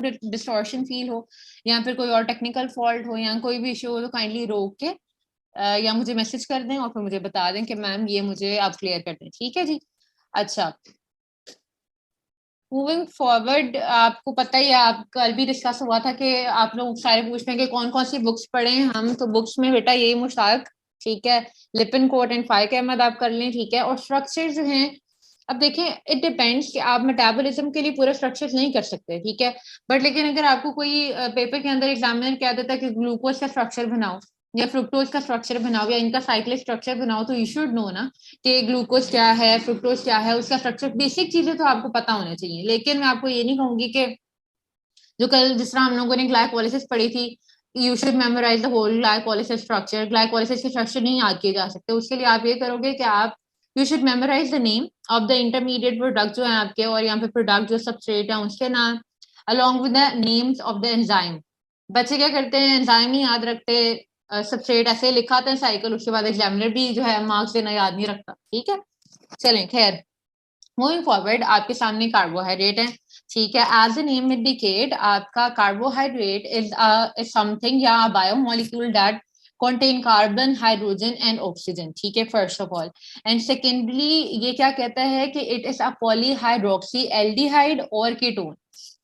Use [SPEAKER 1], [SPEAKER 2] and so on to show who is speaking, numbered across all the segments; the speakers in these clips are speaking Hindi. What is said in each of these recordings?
[SPEAKER 1] डिस्टॉर्शन फील हो या फिर कोई और टेक्निकल फॉल्ट हो या कोई भी इशू हो तो काइंडली रोक के या मुझे मैसेज कर दें और फिर मुझे बता दें कि मैम ये मुझे आप क्लियर कर दें, ठीक है जी। अच्छा, मूविंग फॉरवर्ड, आपको पता ही है, आप कल भी डिस्कस हुआ था कि आप लोग सारे पूछ रहे हैं कि कौन कौन सी बुक्स पढ़े हैं हम, तो बुक्स में बेटा यही मुश्ताक, ठीक है, लिपिन कोट एंड फाइक अहमद आप कर लें, ठीक है। और स्ट्रक्चर जो हैं, अब देखें इट डिपेंड्स कि आप मेटाबॉलिज्म के लिए पूरा स्ट्रक्चर नहीं कर सकते, ठीक है, बट लेकिन अगर आपको कोई पेपर के अंदर एग्जामिनर कह देता है कि ग्लूकोज का स्ट्रक्चर बनाओ या फ्रुक्टोज का स्ट्रक्चर बनाओ या इनका साइक्लिक स्ट्रक्चर बनाओ, तो यू शुड नो ना कि ग्लूकोज क्या है, फ्रुक्टोज क्या है, उसका स्ट्रक्चर, बेसिक चीजें तो आपको पता होना चाहिए। लेकिन मैं आपको ये नहीं कहूंगी कि जो कल जिस तरह हम लोगों ने ग्लाइकोलाइसिस पढ़ी थी, you should memorise the whole glycolysis structure, glycolysis के स्ट्रक्चर नहीं याद किए जा सकते, उसके लिए आप ये करोगे कि आप you should memorise the name of the intermediate product जो है आपके, और यहाँ पे प्रोडक्ट जो सबस्ट्रेट है उसके नाम, along with the names of the enzyme. बच्चे क्या करते हैं, एंजाइम ही याद रखते, सबस्ट्रेट ऐसे लिखा आता है साइकिल, उसके बाद एग्जामिनर भी जो है मार्क्स देना याद नहीं रखता, ठीक है। चलें खैर, मूविंग फॉरवर्ड, आपके सामने कार्बोहाइड्रेट है, ठीक है। एज द नेम इंडिकेट, आपका कार्बोहाइड्रेट इज समथिंग या biomolecule that contain carbon, hydrogen and oxygen, ठीक है, first of all. And secondly ये क्या कहता है कि it is a polyhydroxy aldehyde और कीटोन,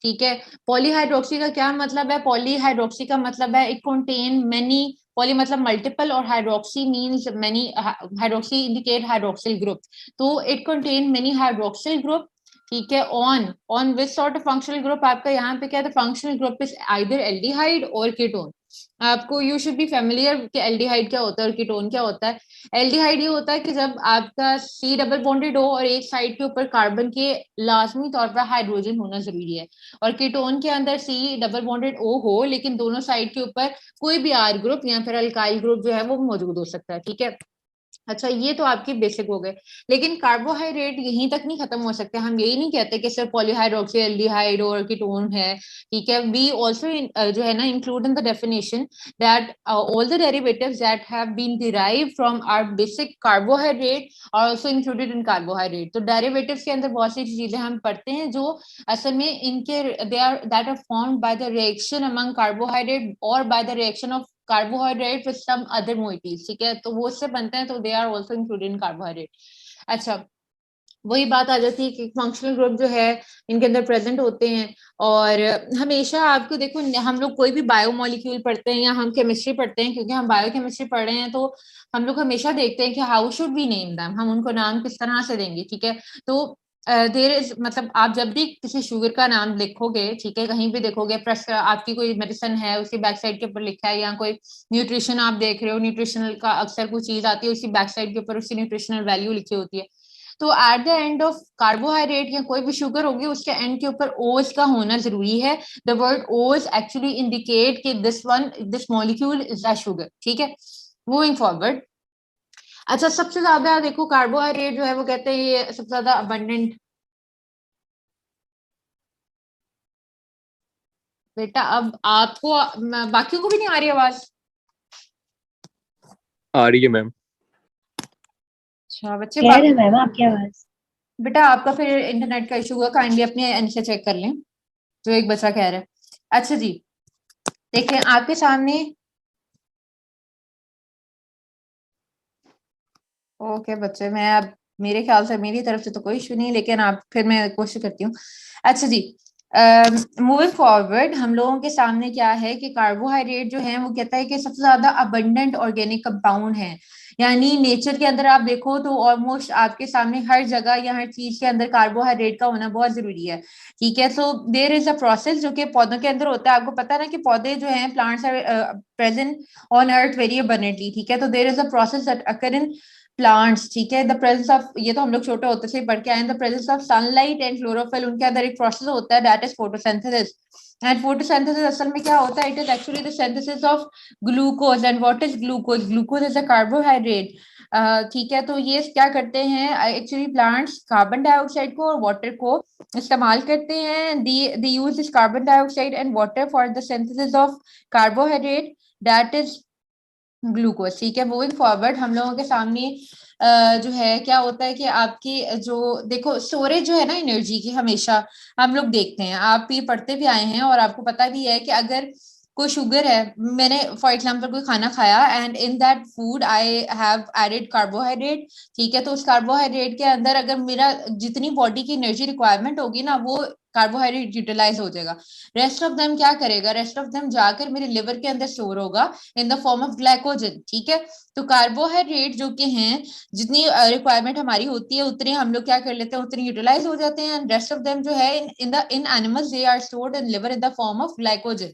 [SPEAKER 1] ठीक है। पॉलीहाइड्रोक्सी का क्या मतलब है, पॉलीहाइड्रोक्सी का मतलब है इट कंटेन मेनी, पॉली मतलब मल्टीपल और hydroxy means many, hydroxy indicate hydroxyl group, तो it contain many hydroxyl group, ठीक है। On which sort of functional group, आपका यहाँ पे क्या है, functional group is either aldehyde और कीटोन। आपको यू शुड बी फेमिलियर कि एल्डिहाइड क्या होता है और कीटोन क्या होता है। एल्डिहाइड ये होता है कि जब आपका सी डबल बॉन्डेड हो और एक साइड के ऊपर कार्बन के लाजमी तौर पर हाइड्रोजन होना जरूरी है, और कीटोन के अंदर सी डबल बॉन्डेड ओ हो लेकिन दोनों साइड के ऊपर कोई भी आर ग्रुप या फिर अल्काइल ग्रुप जो है वो मौजूद हो सकता है, ठीक है। अच्छा, ये तो आपकी बेसिक हो गए, लेकिन कार्बोहाइड्रेट यहीं तक नहीं खत्म हो सकते, हम यही नहीं कहते कि सिर्फ पॉलीहाइड्रोक्सी एल्डिहाइड और कीटोन है, ठीक है। वी आल्सो जो है ना include in the definition that all the derivatives that have been derived from our basic carbohydrate are also included in carbohydrate. तो डेरिवेटिव्स के अंदर बहुत सी चीजें हम पढ़ते हैं जो असल में इनके they are that are formed by the reaction among carbohydrate और by the reaction of carbohydrate with some other moieties, ठीक है, तो वो उससे बनते हैं, तो they are also included in carbohydrate. अच्छा, वही बात आ जाती है कि फंक्शनल ग्रुप जो है इनके अंदर प्रेजेंट होते हैं, और हमेशा आपको देखो, हम लोग कोई भी बायोमोलिक्यूल पढ़ते हैं या हम केमिस्ट्री पढ़ते हैं, क्योंकि हम बायोकेमिस्ट्री पढ़ रहे हैं, तो हम लोग हमेशा देखते हैं कि how should we name them, हम उनको नाम किस तरह से देंगे, ठीक है। तो देर इज मतलब आप जब भी किसी शुगर का नाम लिखोगे, ठीक है, कहीं भी देखोगे, प्रेस आपकी कोई मेडिसिन है उसकी बैक साइड के ऊपर लिखा है, या कोई न्यूट्रिशन आप देख रहे हो, न्यूट्रिशनल का अक्सर कोई चीज आती है उसकी बैक साइड के ऊपर उसकी न्यूट्रिशनल वैल्यू लिखी होती है, तो at the end of carbohydrate या कोई भी शुगर होगी उसके एंड के ऊपर ओज का होना जरूरी है। द वर्ड ओज एक्चुअली इंडिकेट कि this molecule is a sugar, ठीक है। मूविंग फॉरवर्ड, अच्छा, सबसे ज्यादा देखो कार्बोहाइड्रेट जो है वो कहते हैं ये सबसे ज्यादा अबंडेंट, बेटा अब आपको बाकियों को भी नहीं आ रही आवाज?
[SPEAKER 2] आ रही है मैम।
[SPEAKER 1] अच्छा बच्चे,
[SPEAKER 3] क्लियर है मैम आपकी आवाज?
[SPEAKER 1] बेटा आपका फिर इंटरनेट का इशू हुआ, काइंडली अपने एंड से चेक कर लें, जो एक बच्चा कह रहा है। अच्छा जी, देखें आपके सामने, ओके बच्चे, मैं अब मेरे ख्याल से मेरी तरफ से तो कोई इशू नहीं, लेकिन आप फिर मैं कोशिश करती हूँ। अच्छा जी, मूविंग फॉरवर्ड, हम लोगों के सामने क्या है कि कार्बोहाइड्रेट जो है वो कहता है कि सबसे ज्यादा अबंडेंट ऑर्गेनिक कंपाउंड है, यानी नेचर के अंदर आप देखो तो ऑलमोस्ट आपके सामने हर जगह या हर चीज के अंदर कार्बोहाइड्रेट का होना बहुत जरूरी है, ठीक है। So there is a process जो कि पौधों के अंदर होता है, आपको पता है ना कि पौधे जो हैं, plants are present on earth very abundantly, ठीक है। तो there is a process that occur in plants, ठीक है, द प्रेजेंस ऑफ, ये तो हम लोग छोटे होते से पढ़ के आए, the presence of sunlight and chlorophyll, उनके अंदर एक प्रोसेस होता है that is photosynthesis. And photosynthesis असल में क्या होता है, it is actually the synthesis of glucose. And what is glucose? Glucose is a carbohydrate, ठीक है। तो ये क्या करते हैं एक्चुअली, प्लांट्स कार्बन डाइऑक्साइड को और वाटर को इस्तेमाल करते हैं, they use this carbon dioxide and water for the synthesis of carbohydrate that is glucose, ठीक है। मूविंग फॉरवर्ड, हम लोगों के सामने जो है क्या होता है कि आपकी जो देखो स्टोरेज जो है ना एनर्जी की, हमेशा हम लोग देखते हैं, आप ये पढ़ते भी आए हैं और आपको पता भी है कि अगर कोई शुगर है, मैंने फॉर एग्जांपल कोई खाना खाया and in that food I have added carbohydrate, ठीक है, तो उस कार्बोहाइड्रेट के अंदर अगर मेरा जितनी बॉडी की एनर्जी रिक्वायरमेंट होगी ना, वो कार्बोहाइड्रेट यूटिलाइज हो जाएगा। रेस्ट ऑफ देम क्या करेगा, रेस्ट ऑफ देम जाकर मेरे लिवर के अंदर स्टोर होगा इन द फॉर्म ऑफ ग्लाइकोजन, ठीक है। तो कार्बोहाइड्रेट जो कि हैं, जितनी रिक्वायरमेंट हमारी होती है उतनी हम लोग क्या कर लेते हैं, उतनी यूटिलाइज हो जाते हैं, एंड रेस्ट ऑफ देम जो है in animals they are stored in liver in the form of glycogen.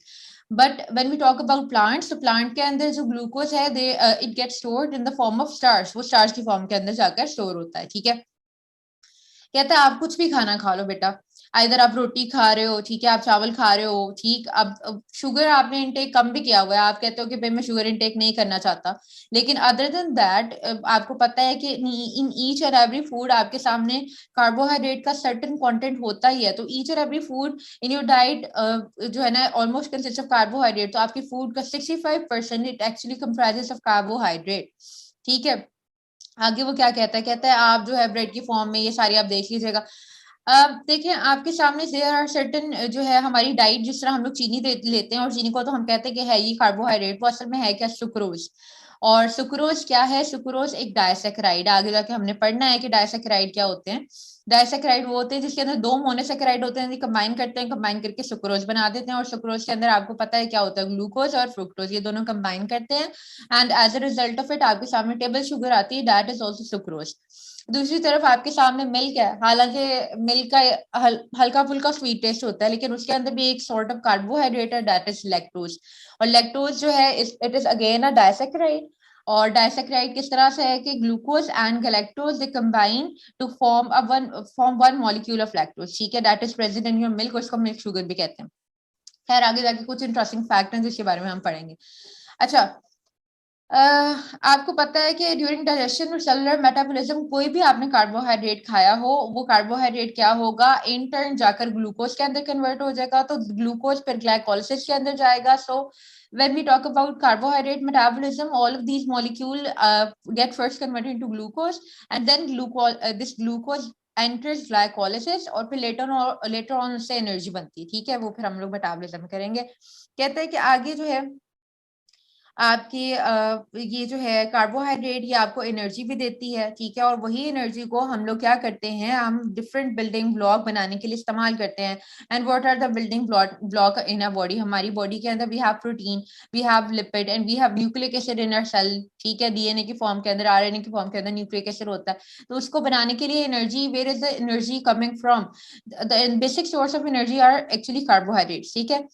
[SPEAKER 1] But when we talk about plants, तो प्लांट के अंदर जो ग्लूकोज है they it get stored in the form of starch, वो स्टार्च की फॉर्म के अंदर जाकर स्टोर होता है, ठीक है। कहता है आप कुछ भी खाना खा लो बेटा, इधर आप रोटी खा रहे हो, ठीक है, आप चावल खा रहे हो, ठीक, अब शुगर आपने इंटेक कम भी किया हुआ है, आप कहते हो कि भाई मैं शुगर इंटेक नहीं करना चाहता, लेकिन अदर देन दैट आपको पता है कि in each and every food आपके सामने कार्बोहाइड्रेट का सर्टेन कंटेंट होता ही है। तो each and every food in your diet जो है ना ऑलमोस्ट कंसिस्ट ऑफ कार्बोहाइड्रेट, तो आपकी फूड का 65% it actually comprises of carbohydrate, ठीक है। आगे वो क्या कहता है आप जो है ब्रेड की फॉर्म में ये सारी आप देख लीजिएगा। अब देखें आपके सामने देयर आर सर्टेन जो है हमारी डाइट, जिस तरह हम लोग चीनी लेते हैं और चीनी को तो हम कहते हैं कि है ये कार्बोहाइड्रेट, वो असल में है क्या, सुक्रोज। और सुक्रोज क्या है, सुक्रोज एक डायसेक्राइड, आगे जाके हमने पढ़ना है कि डायसेक्राइड क्या होते हैं। डायसेक्राइड वो होते हैं जिसके अंदर दो मोनोसेक्राइड होते हैं, कंबाइन करते हैं, कंबाइन करके सुक्रोज बना देते हैं, और सुक्रोज के अंदर आपको पता है क्या होता है, ग्लूकोज और फ्रुक्टोज, ये दोनों कंबाइन करते हैं, and as a result of it आपके सामने टेबल शुगर आती है, दैट इज ऑल्सो सुक्रोज। दूसरी तरफ आपके सामने मिल्क है, हालांकि मिल्क का हल्का फुल्का स्वीट टेस्ट होता है, लेकिन उसके अंदर भी एक सॉर्ट ऑफ कार्बोहाइड्रेट है, दैट इज लैक्टोज। और लैक्टोज जो है it is again a disaccharide, और डायसेक्राइड किस तरह से है कि glucose and galactose they combine to form one molecule of lactose, ठीक है, that is present in your milk, और इसको मिल्क शुगर भी कहते हैं। खैर आगे जाके कुछ इंटरेस्टिंग फैक्ट हैं जिसके बारे में हम पढ़ेंगे। अच्छा, आपको पता है कि ड्यूरिंग डाइजेशन और सेलुलर मेटाबॉलिज्म कोई भी आपने कार्बोहाइड्रेट खाया हो, वो कार्बोहाइड्रेट क्या होगा, इन टर्न जाकर ग्लूकोज के अंदर कन्वर्ट हो जाएगा, तो ग्लूकोज फिर ग्लाइकोलिसिस के अंदर जाएगा। सो when we talk about carbohydrate metabolism, all of these molecule get first converted into glucose, and then this glucose enters glycolysis, और फिर later on उससे एनर्जी बनती है, ठीक है, वो फिर हम लोग मेटाबॉलिज्म करेंगे। कहते हैं कि आगे जो है आपकी ये जो है कार्बोहाइड्रेट, ये आपको एनर्जी भी देती है, ठीक है, और वही एनर्जी को हम लोग क्या करते हैं, हम डिफरेंट बिल्डिंग ब्लॉक बनाने के लिए इस्तेमाल करते हैं। And what are the building block in a body, हमारी बॉडी के अंदर we have protein, we have lipid, and we have nucleic acid in our cell, ठीक है, डीएनए की फॉर्म के अंदर, आरएनए की फॉर्म के अंदर न्यूक्लिक एसिड होता है। तो उसको बनाने के लिए energy, where is the energy coming from, the basic source of energy are actually carbohydrate, ठीक है।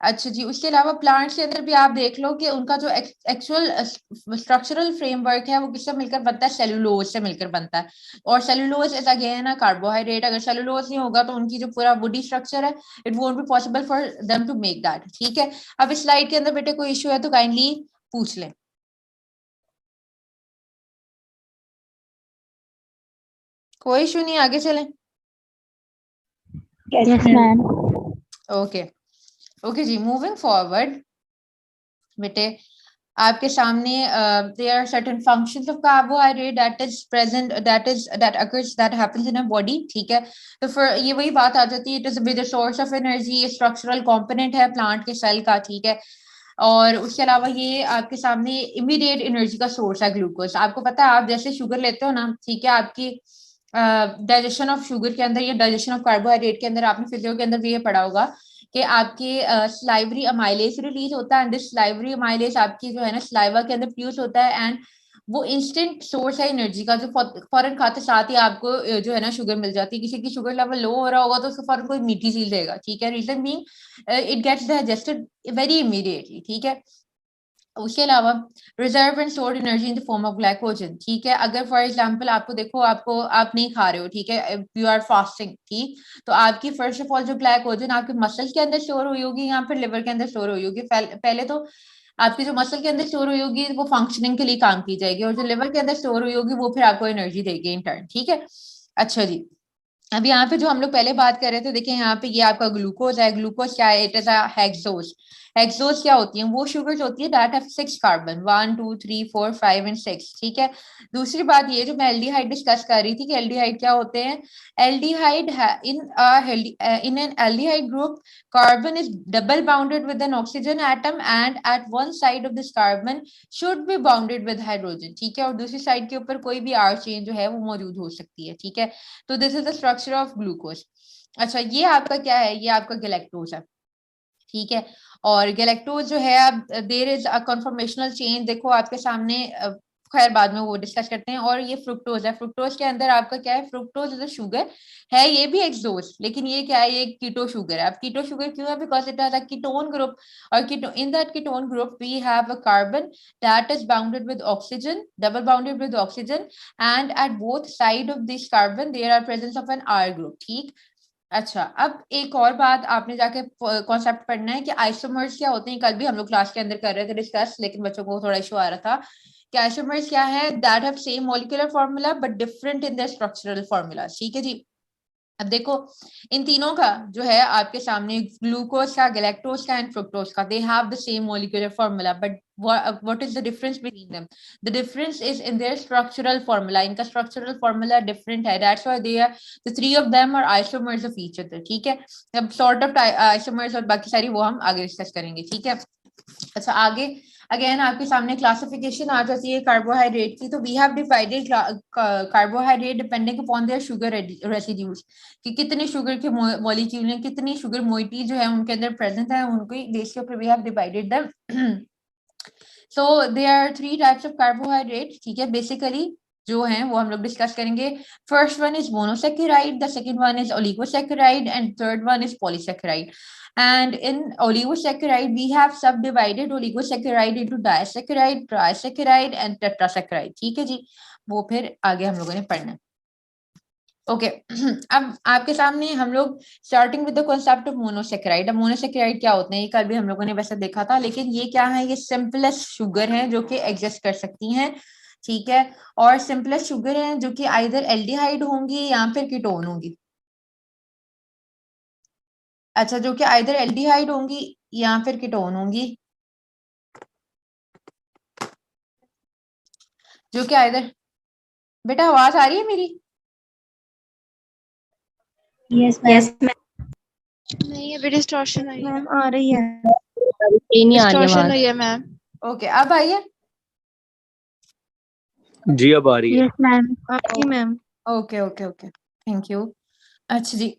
[SPEAKER 1] अच्छा जी, उसके अलावा प्लांट्स के अंदर भी आप देख लो कि उनका जो एक्चुअल स्ट्रक्चरल फ्रेमवर्क है वो किससे मिलकर बनता है, सेलुलोज से मिलकर बनता है, और cellulose is again a carbohydrate. अगर सेलुलोज नहीं होगा तो उनकी जो पूरा बॉडी स्ट्रक्चर है, it won't be possible for them to make that, ठीक है। अब इस स्लाइड के अंदर बेटे कोई इश्यू है तो काइंडली पूछ लें। कोई इशू नहीं, आगे चलें।
[SPEAKER 2] Yes ma'am.
[SPEAKER 1] ओके ओके जी, मूविंग फॉरवर्ड बेटे, आपके सामने there are certain functions of carbohydrate that is present, that occurs, that happens in a body, ठीक है। तो फिर ये वही बात आ जाती है, it is a major source of energy, structural component है प्लांट के सेल का, ठीक है। और उसके अलावा ये आपके सामने इमीडिएट एनर्जी का सोर्स है ग्लूकोज। आपको पता है आप जैसे शुगर लेते हो ना, ठीक है, आपकी डाइजेशन ऑफ शुगर के अंदर या डाइजेशन ऑफ कार्बोहाइड्रेट के अंदर आपने फिजियो के अंदर भी ये पढ़ा होगा कि आपके स्लाइवरी अमाइलेज रिलीज होता है, एंड दिस स्लाइवरी अमाइलेज आपकी जो है ना स्लाइवा के अंदर प्रोड्यूस होता है, एंड वो इंस्टेंट सोर्स है एनर्जी का, जो फौरन खाते साथ ही आपको जो है ना शुगर मिल जाती है। किसी की शुगर लेवल लो हो रहा होगा तो उसको फौरन कोई मीठी चीज देगा, ठीक है, reason being it gets digested very immediately, ठीक है। उसके अलावा reserve and stored energy in the form of glycogen, ठीक है। अगर फॉर एग्जांपल आपको देखो, आपको आप नहीं खा रहे हो, ठीक है, यू आर फास्टिंग, ठीक, तो आपकी फर्स्ट ऑफ ऑल जो ग्लाइकोजन आपके मसल के अंदर स्टोर हुई होगी, यहाँ पर लिवर के अंदर स्टोर हुई होगी। पहले तो आपकी जो मसल के अंदर स्टोर हुई होगी वो फंक्शनिंग के लिए काम की जाएगी, और जो लिवर के अंदर स्टोर हुई होगी वो फिर आपको एनर्जी देगी इन टर्न, ठीक है। अच्छा जी, अब यहाँ पे जो हम लोग पहले बात कर रहे थे, देखिए यहाँ पे ये आपका ग्लूकोज है। ग्लूकोज क्या है? It is a hexose. Hexose क्या होती है? वो शुगर्स होती है दैट हैव 6 कार्बन, 1 2 3 4 5 एंड 6, ठीक है। दूसरी बात ये जो मैं एल्डिहाइड डिस्कस कर रही थी कि एल्डिहाइड क्या होते हैं। Aldehyde in an aldehyde group, carbon is double bounded with an oxygen atom and at one side of this carbon should be bounded with hydrogen, ठीक है। और दूसरी साइड के ऊपर कोई भी R चेन जो है वो मौजूद हो सकती है, ठीक है। तो this is the structure of glucose. अच्छा, ये आपका क्या है? ये आपका गैलेक्टोज है, ठीक है। और गैलेक्टोज जो है, अब there is a conformational chain, देखो आपके सामने, खैर बाद में वो डिस्कस करते हैं। और ये फ्रुक्टोज है। फ्रुक्टोज के अंदर आपका क्या है? फ्रुक्टोज इज अ शुगर है, ये भी एक्सोज, लेकिन ये क्या है? ये कीटो शुगर है। अब कीटो शुगर क्यों है? Because it has a ketone group, और in that ketone group we have a carbon that is bounded with oxygen, double bounded with oxygen, and at both side of this carbon there are presence of an R group, ठीक। अच्छा, अब एक और बात आपने जाके कॉन्सेप्ट पढ़ना है कि आइसोमर्स क्या होते हैं। कल भी हम लोग क्लास के अंदर कर रहे थे डिस्कस, लेकिन बच्चों को थोड़ा इशू आ रहा था कि आइसोमर्स क्या है। That have same molecular formula but different in the structural formula, ठीक है जी। अब देखो, इन तीनों का जो है आपके सामने, ग्लूकोज का, गैलेक्टोज का एंड फ्रुक्टोज का, they have the same molecular formula, but what is the difference between them? The difference is in their structural formula. इनका structural formula different है, that's why they are, the three of them are isomers of each other, ठीक है। अब sort of isomers और बाकी सारी वो हम आगे डिस्कस करेंगे, ठीक है। अच्छा, आगे अगेन आपके सामने क्लासिफिकेशन आ जाती है कार्बोहाइड्रेट की। तो we have divided carbohydrate depending upon their sugar residues, कि कितने शुगर के मॉलिक्यूल हैं, कितनी शुगर मोइटी जो है उनके अंदर प्रेजेंट है, उनको बेस के ऊपर we have divided them. So there are 3 types of carbohydrate, ठीक है। बेसिकली जो हैं वो हम लोग डिस्कस करेंगे। First one is monosaccharide, the second one is oligosaccharide, and third one is polysaccharide. And in oligosaccharide we have subdivided oligosaccharide into disaccharide, trisaccharide and tetrasaccharide, ठीक है जी। वो फिर आगे हम लोगों ने पढ़ना है। ओके अब आपके सामने हम लोग starting with the concept of monosaccharide. अब मोनोसेक्राइड क्या होते हैं, ये कल भी हम लोगों ने वैसे देखा था, लेकिन ये क्या है? ये सिंपलेस्ट शुगर है जो कि एग्जिस्ट कर सकती हैं, ठीक है। और सिंपलेस्ट शुगर है जो कि आइदर एल्डिहाइड होंगी या फिर कीटोन होंगी। अच्छा, जो कि आइदर एल्डिहाइड होंगी या फिर कीटोन होंगी, जो कि आइदर, बेटा आवाज आ रही है मेरी?
[SPEAKER 2] Yes ma'am.
[SPEAKER 3] नहीं, अभी डिस्टॉर्शन आई है।
[SPEAKER 2] मैम आ रही है।
[SPEAKER 4] नहीं आ रही
[SPEAKER 3] डिस्टॉर्शन
[SPEAKER 4] आवाज।
[SPEAKER 3] हुई है मैम।
[SPEAKER 1] ओके, अब आइए।
[SPEAKER 5] जी अब आ रही है।
[SPEAKER 2] यस मैम, आपकी ma'am.
[SPEAKER 1] Okay okay okay, thank you. अच्छा जी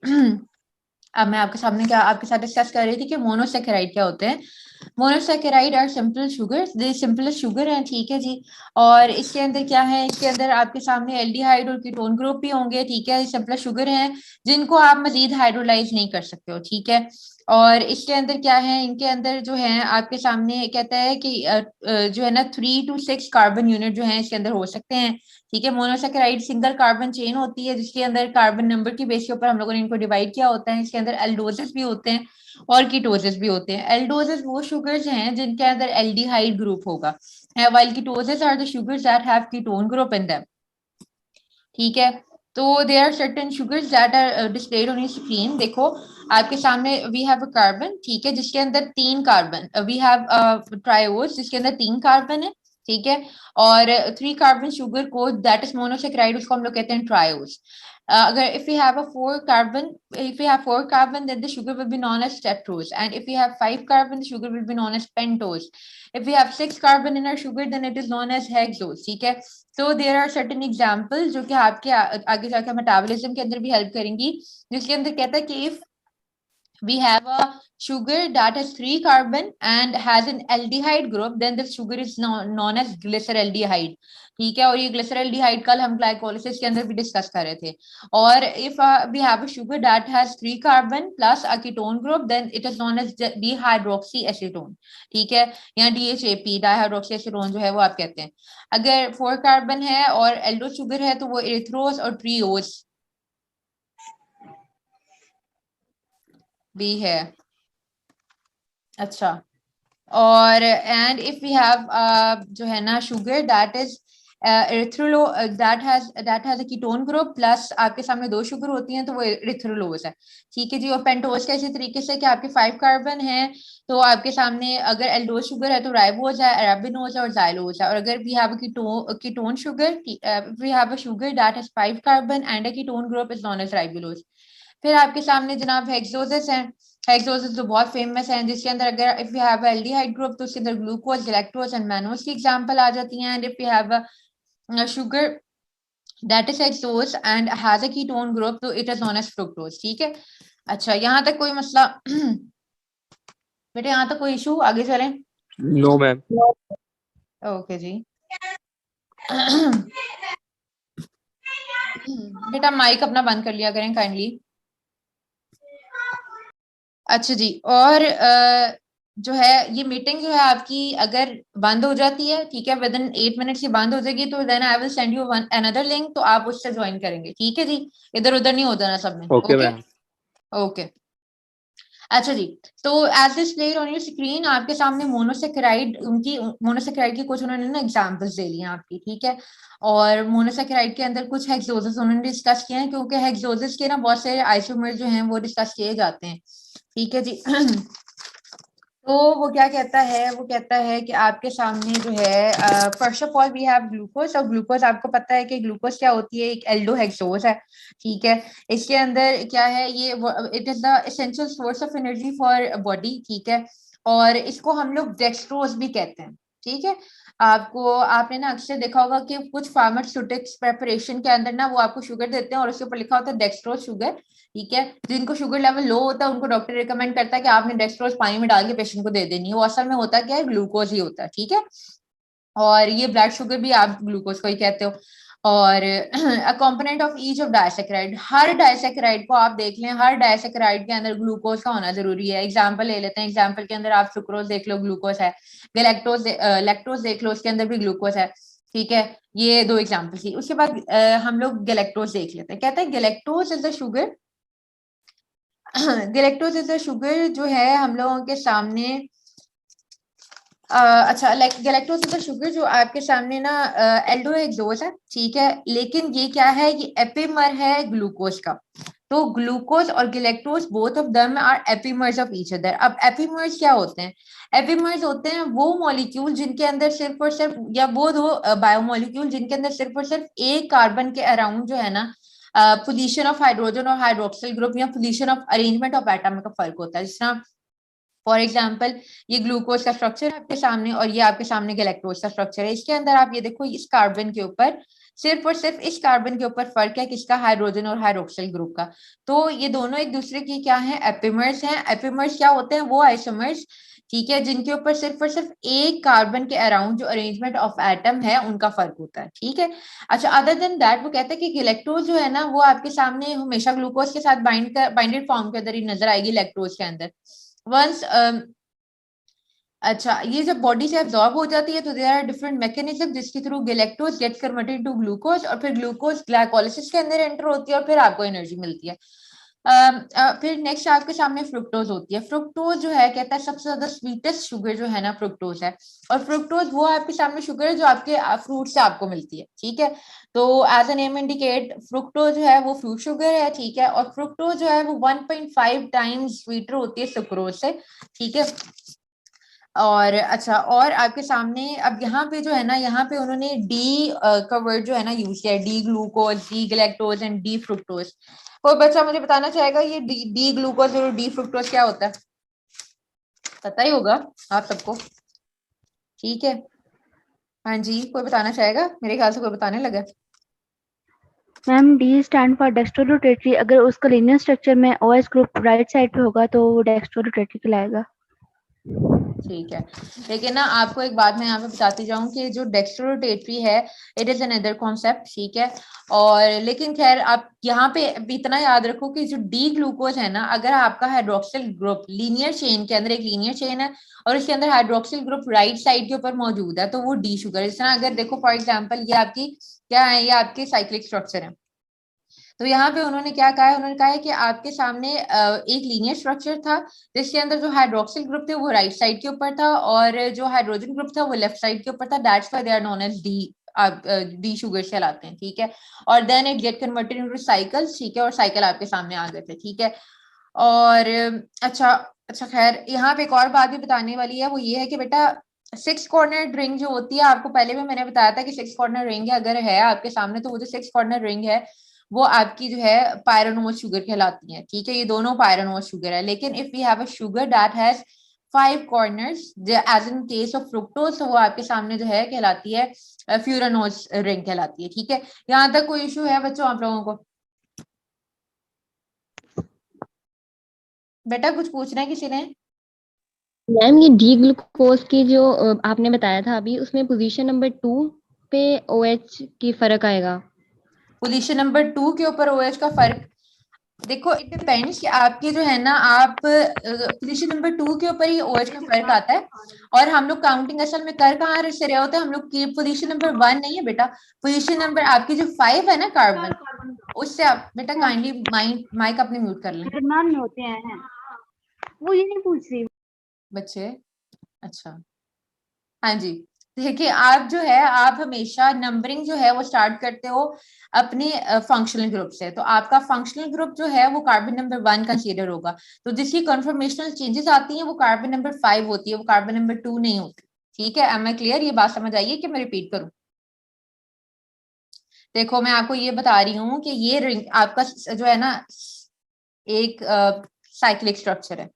[SPEAKER 1] अब मैं आपके सामने क्या आपके साथ डिस्कस कर रही थी कि मोनोसेकेराइड क्या होते हैं। Monosaccharide are simple sugar, they simplest sugar है, ठीक है जी। और इसके अंदर क्या है? इसके अंदर आपके सामने एल्डिहाइड और कीटोन ग्रुप भी होंगे, ठीक है। सिंपल शुगर है जिनको आप मजीद हाइड्रोलाइज नहीं कर सकते हो, ठीक है। और इसके अंदर क्या है? इनके अंदर जो है आपके सामने कहता है कि जो है ना 3 to 6 कार्बन यूनिट जो है इसके अंदर हो सकते हैं, ठीक है। मोनोसेकेराइड सिंगल कार्बन चेन होती है जिसके अंदर कार्बन नंबर की बेस के ऊपर हम लोगों ने इनको डिवाइड किया होता है। इसके अंदर एल्डोजेस भी होते हैं और कीटोजेस भी होते हैं। एल्डोजेस वो शुगर्स हैं जिनके अंदर एल्डिहाइड ग्रुप होगा, while ketoses are the sugars that have ketone group in them, ठीक है। तो they are certain sugars that are displayed on your screen. देखो आपके सामने वी हैव अ कार्बन, ठीक है, जिसके अंदर 3 कार्बन, वी हैव ट्रायोज जिसके अंदर 3 कार्बन है, ठीक है। और 3 कार्बन शुगर को दैट इज मोनोसेकेराइड, उसको हम लोग कहते हैं ट्रायोज। अगर if we have a 4 carbon, if we have 4 carbon then the sugar will be known as tetrose, and if we have 5 carbon the sugar will be known as pentose. If we have 6 carbon in our sugar then it is known as hexose, ठीक है। तो देयर आर सर्टेन एग्जाम्पल जो कि आपके आगे जाकर मेटाबॉलिज्म के अंदर भी हेल्प करेंगी, जिसके अंदर कहता है कि if we have a sugar that has 3 carbon and has an aldehyde group then the sugar is known as glyceraldehyde, ठीक है। और ये glyceraldehyde कल हम ग्लाइकोलिसिस के अंदर भी डिस्कस कर रहे थे। और if we have a sugar that has 3 carbon plus a ketone group then it is known as dihydroxyacetone, ठीक है, या DHAP डाइहाइड्रोक्सीएसीटोन जो है वो आप कहते हैं। अगर 4 कार्बन है और एल्डो शुगर है तो वो एरिथ्रोज और ट्रियोज भी है। अच्छा, और एंड इफ वी हैव जो है ना sugar that is erythrulose that has a ketone group plus आपके सामने 2 शुगर होती हैं तो वो इरिथ्रोलोज है, ठीक है जी। और पेंटोज का इसी तरीके से कि आपके 5 कार्बन है तो आपके सामने अगर एल्डोज शुगर है तो राइबोज है, अरेबिनोज है और जाइलोज है। और अगर we have a ketone sugar, we have a sugar that has 5 carbon and a ketone group is known as ribulose. फिर आपके सामने जनाब हेक्सोजेस हैं, हेक्सोजेस जो बहुत फेमस हैं, जिसके अंदर अगर if you have aldehyde group तो उसके अंदर ग्लूकोज, गैलेक्टोज एंड मैनोज की एग्जांपल आ जाती हैं। And if you have a sugar that is hexose and has a ketone group तो it is known as fructose, ठीक है। अच्छा, यहाँ तक कोई मसला बेटे, यहाँ तक कोई इशू? आगे चलें?
[SPEAKER 5] No ma'am.
[SPEAKER 1] ओके जी। बेटा माइक अपना बंद कर लिया करें काइंडली। अच्छा जी, और जो है ये मीटिंग जो है आपकी अगर बंद हो जाती है, ठीक है, विद इन 8 मिनट्स ये बंद हो जाएगी तो then I will send you one another link, तो आप उससे ज्वाइन करेंगे, ठीक है जी। इधर उधर नहीं होता ना सब में।
[SPEAKER 5] Okay
[SPEAKER 1] okay
[SPEAKER 5] ma'am.
[SPEAKER 1] ओके। अच्छा जी, तो as displayed on your screen आपके सामने मोनोसेकेराइड, उनकी मोनोसेकेराइड की कुछ उन्होंने ना एग्जांपल्स दे ली हैं आपकी, ठीक है। और मोनोसेकेराइड के अंदर कुछ हेक्सोजेस उन्होंने डिस्कस किए हैं, क्योंकि हेक्सोजेस के ना बहुत सारे आइसोमर जो हैं वो डिस्कस किए जाते हैं, ठीक है जी। तो वो क्या कहता है, वो कहता है कि आपके सामने जो है first of all we have glucose, और ग्लूकोज आपको पता है कि ग्लूकोज क्या होती है, एक एल्डोहेक्सोज है, ठीक है। इसके अंदर क्या है, ये it is the essential source of energy for body, ठीक है। और इसको हम लोग डेक्सट्रोज भी कहते हैं, ठीक है। आपने ना अक्सर देखा होगा कि कुछ फार्मास्यूटिक्स प्रेपरेशन के अंदर ना वो आपको शुगर देते हैं और उसके ऊपर लिखा होता है डेक्सट्रोज शुगर, ठीक है। जिनको शुगर लेवल लो होता है उनको डॉक्टर रिकमेंड करता है कि आपने डेक्सट्रोज पानी में डाल के पेशेंट को दे देनी है। वो असल में होता क्या है, ग्लूकोज ही होता है, ठीक है। और ये ब्लड शुगर भी आप ग्लूकोज को ही कहते हो। और a component of each of disaccharide, her disaccharide को आप देख लें, हर डाइसैकेराइड के अंदर ग्लूकोज का होना जरूरी है। एग्जांपल ले लेते हैं, एग्जांपल के अंदर आप सुक्रोज देख लो, ग्लूकोज है। लैक्टोज देख लो, उसके अंदर भी ग्लूकोज है, ठीक है। ये 2 एग्जांपल थी। उसके बाद हम लोग गैलेक्टोज देख लेते हैं। कहते हैं galactose is the sugar, galactose is the sugar जो है हम लोगों के सामने अच्छा, गैलेक्टोज इज द शुगर जो आपके सामने ना एल्डोहेक्सोज है, ठीक है। लेकिन ये क्या है, ये एपिमर है ग्लूकोज का। तो ग्लूकोज और galactose both of them are epimers of each other. अब एपिमर्स क्या होते हैं? एपिमर्स होते हैं वो मॉलिक्यूल जिनके अंदर सिर्फ और सिर्फ, या वो दो बायोमोलिक्यूल जिनके अंदर सिर्फ और सिर्फ एक कार्बन के अराउंड जो है ना पोजीशन ऑफ हाइड्रोजन और हाइड्रोक्सिल ग्रुप या position of arrangement of atom का फर्क होता है। जिस तरह फॉर एग्जाम्पल ये ग्लूकोज का स्ट्रक्चर है आपके सामने और ये आपके सामने गैलेक्टोज का स्ट्रक्चर है। इसके अंदर आप ये देखो, इस कार्बन के ऊपर सिर्फ और सिर्फ इस कार्बन के ऊपर फर्क है किसका, हाइड्रोजन और हाइड्रोक्सिल ग्रुप का। तो ये दोनों एक दूसरे की क्या है, एपिमर्स हैं। एपिमर्स क्या होते हैं, वो आइसोमर्स, ठीक है, जिनके ऊपर सिर्फ और सिर्फ एक कार्बन के अराउंड जो अरेंजमेंट ऑफ एटम है उनका फर्क होता है, ठीक है। अच्छा, अदर देन दैट वो कहते हैं कि गैलेक्टोज जो है ना वो आपके सामने हमेशा ग्लूकोज के साथ बाइंडेड फॉर्म के अंदर ही नजर आएगी लैक्टोज के अंदर। वंस अच्छा, ये जब बॉडी से एब्जॉर्ब हो जाती है तो देयर आर डिफरेंट मैकेनिज्म जिसके through galactose gets converted to glucose, और फिर ग्लूकोज ग्लाइकोलाइसिस के अंदर एंटर होती है और फिर आपको एनर्जी मिलती है। फिर नेक्स्ट आपके सामने फ्रुक्टोज होती है। फ्रुक्टोज जो है कहता है सबसे ज्यादा स्वीटेस्ट शुगर जो है ना फ्रुक्टोज है। और फ्रुक्टोज वो आपके सामने शुगर है जो आपके फ्रूट से आपको मिलती है, ठीक है। तो as a name indicate, fructose जो है वो फ्रूट शुगर है, ठीक है। और फ्रुक्टोज जो है वो 1.5 टाइम्स स्वीटर होती है सुक्रोज से, ठीक है। और अच्छा, और आपके सामने अब यहाँ पे जो है ना, यहाँ पे उन्होंने डी का वर्ड जो है ना यूज किया है, D glucose, D galactose and D fructose. कोई बच्चा मुझे बताना चाहेगा ये डी ग्लूकोज और डी फ्रुक्टोज क्या होता है? पता ही होगा आप सबको, ठीक है। हाँ जी, कोई बताना चाहेगा? मेरे ख्याल से कोई बताने लगा।
[SPEAKER 2] Ma'am D stand for dextrorotatory. अगर उसका लीनियर स्ट्रक्चर में ओएस ग्रुप राइट साइड पे होगा तो वो डेक्स्ट्रोरोटेटरी कहलाएगा।
[SPEAKER 1] ठीक है, लेकिन ना आपको एक बात मैं यहाँ पे बताती जाऊँ कि जो डेक्स्ट्रोरोटेटरी है इट इज अनदर कॉन्सेप्ट, ठीक है। और लेकिन खैर आप यहाँ पे इतना याद रखो कि जो डी ग्लूकोज है ना, अगर आपका हाइड्रोक्सिल ग्रुप लीनियर चेन के अंदर, एक लीनियर चेन है और उसके अंदर हाइड्रोक्सिल ग्रुप राइट साइड के ऊपर मौजूद है तो वो डी शुगर। इस तरह अगर देखो फॉर एग्जाम्पल ये आपकी क्या है, ये आपके साइक्लिक स्ट्रक्चर है। तो यहाँ पे उन्होंने क्या कहा है, उन्होंने कहा है कि आपके सामने एक लीनियर स्ट्रक्चर था जिसके अंदर जो हाइड्रोक्सिल ग्रुप थे वो राइट साइड के ऊपर था और जो हाइड्रोजन ग्रुप था वो लेफ्ट साइड के ऊपर था। That's why they are known as D आप डी शुगर्स कहलाते हैं, ठीक है। और then it get converted into cycles, ठीक है, और साइकिल आपके सामने आ गए थे, ठीक है। और अच्छा खैर, यहाँ पे एक और बात भी बताने वाली है, वो ये है कि बेटा 6 कॉर्नर रिंग जो होती है, आपको पहले भी मैंने बताया था कि 6 कॉर्नर रिंग अगर है आपके सामने, तो वो जो 6 कॉर्नर रिंग है वो आपकी जो है पायरानोज शुगर कहलाती है, ठीक है। ये दोनों पायरानोज शुगर है। लेकिन if we have a sugar that has 5 corners as in case of fructose, तो वो आपके सामने जो है कहलाती है फ्यूरानोज रिंग कहलाती है, ठीक है। यहाँ तक कोई इशू है बच्चों आप लोगों को? बेटा कुछ पूछना है किसी ने?
[SPEAKER 4] मैम ये डी ग्लूकोज की जो आपने बताया था अभी, उसमें पोजीशन नंबर 2 पे OH की फर्क आएगा।
[SPEAKER 1] पोजीशन नंबर 2 के ऊपर OH का फर्क, देखो इट डिपेंड्स कि आपके जो है ना, आप पोजीशन नंबर 2 के ऊपर ही OH का फर्क आता है। और हम लोग काउंटिंग असल में कर कहाँ से रहे होते हैं, हम लोग की पोजीशन नंबर 1 नहीं है बेटा, पोजीशन नंबर आपकी जो 5 है ना कार्बन, उससे आप बेटा काइंडली माइक अपने म्यूट कर लें
[SPEAKER 2] में होते हैं, वो ये नहीं पूछ रही
[SPEAKER 1] बच्चे। अच्छा हाँ जी, देखिए आप जो है, आप हमेशा नंबरिंग जो है वो स्टार्ट करते हो अपने फंक्शनल ग्रुप से। तो आपका फंक्शनल ग्रुप जो है वो कार्बन नंबर 1 कंसीडर होगा। तो जिसकी कन्फर्मेशनल चेंजेस आती हैं वो कार्बन नंबर 5 होती है, वो कार्बन नंबर 2 नहीं होती, ठीक है। Am I clear? ये बात समझ आइए कि मैं रिपीट करूं? देखो मैं आपको ये बता रही हूँ कि ये रिंग आपका जो है ना एक साइक्लिक स्ट्रक्चर है,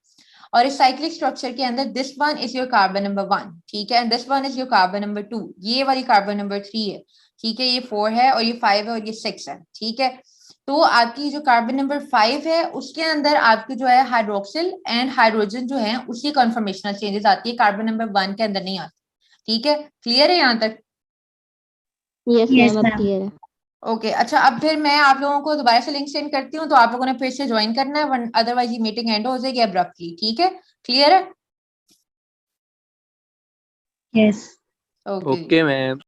[SPEAKER 1] और इस साइक्लिक स्ट्रक्चर के अंदर this one is your carbon number 1, ठीक है, and this one is your carbon number 2, ये वाली कार्बन नंबर 3 है, ठीक है, ये 4 है और ये 5 है और ये 6 है, ठीक है। तो आपकी जो कार्बन नंबर 5 है उसके अंदर आपकी जो है हाइड्रोक्सिल एंड हाइड्रोजन जो है उसकी कन्फर्मेशनल चेंजेस आती है, कार्बन नंबर 1 के अंदर नहीं आती, ठीक है। क्लियर है यहाँ तक?
[SPEAKER 4] यस मैम, अब क्लियर है।
[SPEAKER 1] ओके अच्छा, अब फिर मैं आप लोगों को दोबारा से लिंक सेंड करती हूँ, तो आप लोगों ने फिर से ज्वाइन करना है, अदरवाइज ये मीटिंग एंड हो जाएगी अब्रप्टली, ठीक है। क्लियर है?
[SPEAKER 2] Yes
[SPEAKER 1] okay
[SPEAKER 5] okay ma'am.